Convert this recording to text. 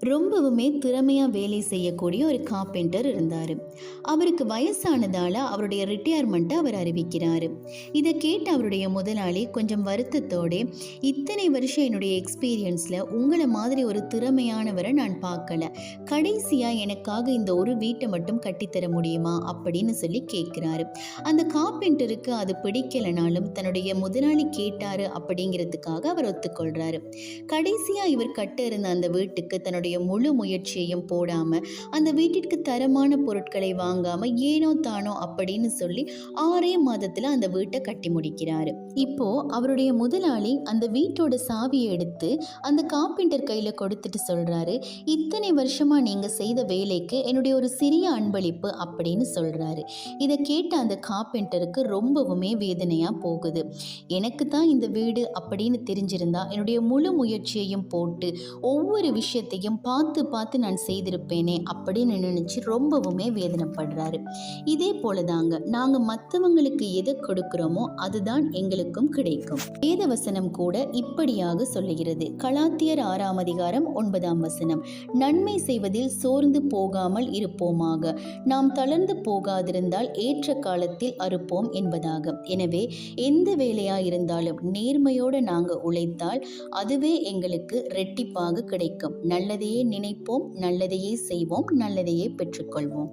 ரொம்பவுமே திறமையாக வேலை செய்யக்கூடிய ஒரு கார்பெண்டர் இருந்தார். அவருக்கு வயசானதால் அவருடைய ரிட்டையர்மெண்ட்டை அவர் அறிவிக்கிறார். இதை கேட்டு அவருடைய முதலாளி கொஞ்சம் வருத்தத்தோடு, இத்தனை வருஷம் என்னுடைய எக்ஸ்பீரியன்ஸில் உங்களை மாதிரி ஒரு திறமையானவரை நான் பார்க்கல, கடைசியாக எனக்காக இந்த ஒரு வீட்டை மட்டும் கட்டித்தர முடியுமா அப்படின்னு சொல்லி கேட்குறாரு. அந்த கார்பெண்டருக்கு அது பிடிக்கலைனாலும் தன்னுடைய முதலாளி கேட்டார் அப்படிங்கிறதுக்காக அவர் ஒத்துக்கொள்கிறாரு. கடைசியாக இவர் கட்ட இருந்த அந்த வீட்டுக்கு தன்னுடைய முழு முயற்சியையும் போடாம, அந்த வீட்டிற்கு தரமான பொருட்களை வாங்காம ஏனோ தானோ அப்படின்னு சொல்லி 6 மாதத்துல அந்த வீட்டை கட்டி முடிக்கிறாரு. இப்போ அவருடைய முதலாளி அந்த வீட்டோட சாவியை எடுத்து அந்த கார்பெண்டர் கையில கொடுத்துட்டு சொல்றாரு, இத்தனை வருஷமா நீங்க செய்த வேலைக்கு என்னுடைய ஒரு சிறிய அன்பளிப்பு அப்படின்னு சொல்றாரு. இதை கேட்ட அந்த கார்பெண்டருக்கு ரொம்பவுமே வேதனையா போகுது. எனக்கு தான் இந்த வீடு அப்படின்னு தெரிஞ்சிருந்தா என்னுடைய முழு முயற்சியையும் போட்டு ஒவ்வொரு விஷயத்தையும் பார்த்து பார்த்து நான் செய்திருப்பேனே அப்படின்னு நினைச்சு ரொம்பவுமே வேதனைப்படுறாரு. இதே போலதாங்க நாங்க மற்றவங்களுக்கு எதை கொடுக்கிறோமோ அதுதான் எங்களுக்கும் கிடைக்கும். வேதவசனம் கூட இப்படியாக சொல்லுகிறது. கலாத்தியர் 6ஆம் அதிகாரம் 9ஆம் வசனம், நன்மை செய்வதில் சோர்ந்து போகாமல் இருப்போமாக, நாம் தளர்ந்து போகாதிருந்தால் ஏற்ற காலத்தில் அறுப்போம் என்பதாக. எனவே எந்த வேலையா இருந்தாலும் நேர்மையோடு நாங்க உழைத்தால் அதுவே எங்களுக்கு ரெட்டிப்பாக கிடைக்கும். நல்லதையே நினைப்போம், நல்லதையே செய்வோம், நல்லதையே பெற்றுக்கொள்வோம்.